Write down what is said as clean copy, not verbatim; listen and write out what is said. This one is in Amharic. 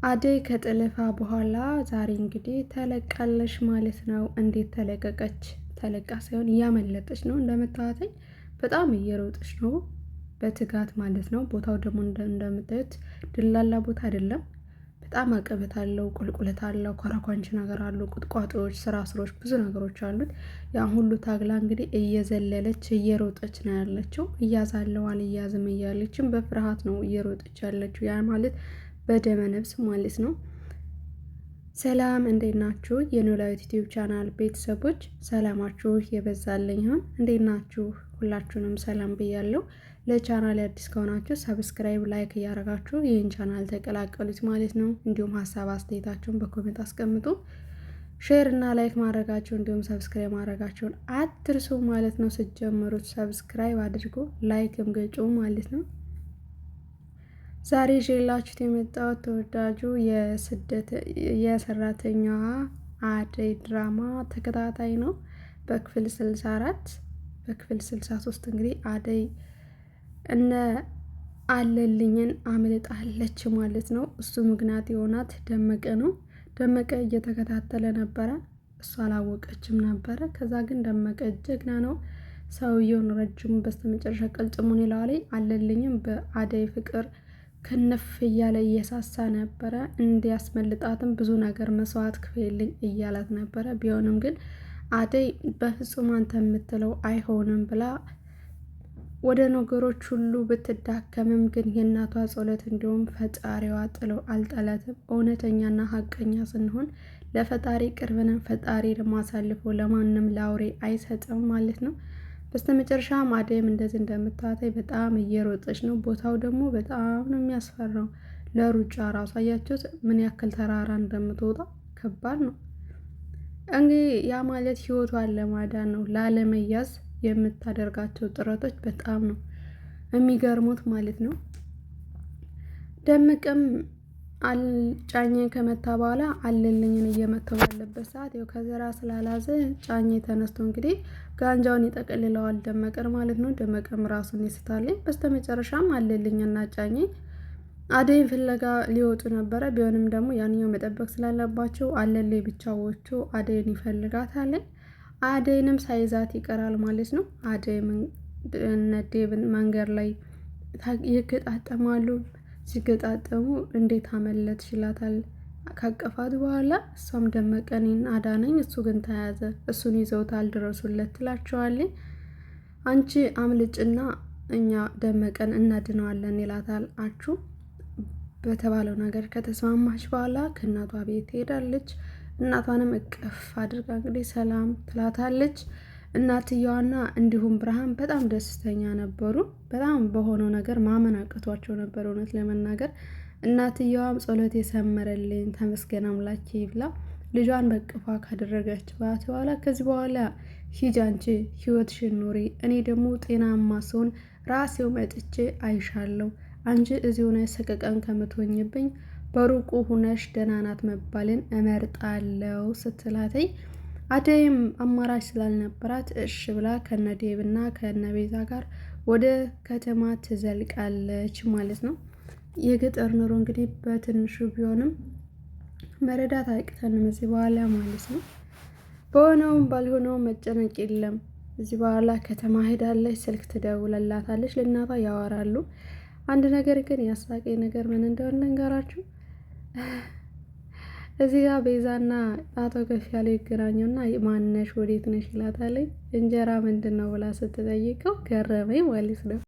አደይ ከጠለፋ በኋላ ዛሬ እንግዲህ ተለቃለች ማለት ነው። እንዴት ተለቀቀች? ተለቃ ሳይሆን እያመለጠች ነው። እንደምታዩት በጣም እየሮጠች ነው በትጋት ማለት ነው። ቦታው ደግሞ እንደምታዩት ድላላ ቦታ አይደለም። በጣም አቀበት አለው፣ ቁልቁለት አለው፣ ኮረኮንች ነገር አለው፣ ቁጥቋጦዎች፣ ስራስሮች ብዙ ነገሮች አሉት። ያን ሁሉ ታግላ እንግዲህ እየዘለለች እየሮጠች ነው ያለችው። እያዛለው አልያዝም እያለችም በፍርሃት ነው እየሮጠች ያለችው። ያ ማለት በደመ ነፍስ ማለት ነው። ሰላም እንዴት ናችሁ? የኖላዊት ዩቲዩብ ቻናል ቤተሰቦች ሰላማችሁ የበዛልኝ ይሁን። እንዴት ናችሁ? ሁላችሁንም ሰላም ብያለሁ። ለቻናል አዲስ ከሆናችሁ ሰብስክራይብ፣ ላይክ እያደረጋችሁ ይህን ቻናል ተቀላቀሉት ማለት ነው። እንዲሁም ሀሳብ አስተያየታችሁን በኮሜንት አስቀምጡ። ሼር እና ላይክ ማድረጋችሁ እንዲሁም ሰብስክራይብ ማድረጋችሁን አትርሱ ማለት ነው። ስትጀምሩት ሰብስክራይብ አድርጉ፣ ላይክም ገጩ ማለት ነው። ዛሬ ይዤላችሁት የመጣሁት ተወዳጁ የሰራተኛዋ አደይ ድራማ ተከታታይ ነው። በክፍል 64 በክፍል 63 እንግዲህ አደይ እነ አለልኝን አምልጣለች ማለት ነው። እሱ ምክንያት የሆናት ደመቀ ነው። ደመቀ እየተከታተለ ነበረ፣ እሱ አላወቀችም ነበረ። ከዛ ግን ደመቀ ጀግና ነው። ሰውየውን ረጅሙ በስተመጨረሻ ቀልጥሙን ይለዋል። አለልኝም በአደይ ፍቅር ከነፍ እያለ እየሳሳ ነበረ። እንዲያስመልጣትም ብዙ ነገር መስዋዕት ክፍልልኝ እያላት ነበረ። ቢሆንም ግን አደይ በፍጹም አንተ የምትለው አይሆንም ብላ ወደ ነገሮች ሁሉ ብትዳከምም ግን የእናቷ ጸሎት እንዲሁም ፈጣሪዋ ጥለው አልጠላትም። እውነተኛና ሀቀኛ ስንሆን ለፈጣሪ ቅርብንም ፈጣሪ ለማሳልፎ ለማንም ለአውሬ አይሰጥም ማለት ነው። በስተመጨረሻም አደይም እንደዚህ እንደምታታይ በጣም እየሮጠች ነው። ቦታው ደግሞ በጣም ነው የሚያስፈራው። ለሩጫ ራሱ አያችሁት ምን ያክል ተራራ እንደምትወጣ ከባድ ነው። እንግዲህ ያ ማለት ህይወቷን ለማዳን ነው፣ ላለመያዝ የምታደርጋቸው ጥረቶች በጣም ነው የሚገርሙት ማለት ነው። ደምቅም ጫኜ ከመታ በኋላ አለልኝን እየመተው ባለበት ሰዓት ያው ከዘራ ስላላዘ ጫኜ ተነስቶ እንግዲህ ጋንጃውን ይጠቀልለዋል ደመቀር ማለት ነው። ደመቀም ራሱን ይስታለኝ። በስተመጨረሻም አለልኝና ጫኜ አደይን ፍለጋ ሊወጡ ነበረ። ቢሆንም ደግሞ ያንኛው መጠበቅ ስላለባቸው አለልኝ ብቻዎቹ አደይን ይፈልጋታል። አደይንም ሳይዛት ይቀራል ማለት ነው። አደይም ዴብን መንገድ ላይ ይገጣጠማሉ። ሲገጣጠሙ እንዴት አመለጥ ይላታል ካቀፋት በኋላ። እሷም ደመቀኔን አዳነኝ፣ እሱ ግን ተያዘ፣ እሱን ይዘውታል፣ ድረሱለት ትላቸዋለች። አንቺ አምልጭና እኛ ደመቀን እናድነዋለን ይላታል። በተባለው ነገር ከተስማማች በኋላ ከእናቷ ቤት ትሄዳለች። እናቷንም እቅፍ አድርጋ እንግዲህ ሰላም ትላታለች። እናትየዋና እንዲሁም ብርሃን በጣም ደስተኛ ነበሩ። በጣም በሆነው ነገር ማመን አቅቷቸው ነበር እውነት ለመናገር። እናትየዋም ጸሎት የሰመረልኝ ተመስገን አምላኬ ብላ ልጇን በቅፏ ካደረገች በኋላ ከዚህ በኋላ ሂጂ አንቺ ህይወትሽን ኑሪ፣ እኔ ደግሞ ጤናማ ስሆን ራሴው መጥቼ አይሻለሁ፣ አንቺ እዚሁ ነሽ ሰቀቀን ከምትሆኝብኝ በሩቁ ሁነሽ ደህና ናት መባልን እመርጣለሁ ስትላተኝ አደይም አማራጭ ስላልነበራት እሽ ብላ ከነዴብና ከነቤዛ ጋር ወደ ከተማ ትዘልቃለች ማለት ነው። የገጠር ኑሮ እንግዲህ በትንሹ ቢሆንም መረዳት አይቅተንም እዚህ በኋላ ማለት ነው። በሆነውም ባልሆነውም መጨነቅ የለም። እዚህ በኋላ ከተማ ሄዳለች፣ ስልክ ትደውለላታለች፣ ለእናቷ ያወራሉ። አንድ ነገር ግን ያሳቀኝ ነገር ምን እንደሆነ ልንገራችሁ። እዚህ ጋር ቤዛና አቶ ከፍ ያለ ይገናኙና ማነሽ ወዴት ነሽ ይላታለኝ። እንጀራ ምንድን ነው ብላ ስትጠይቀው ገረመኝ ማለት ነው።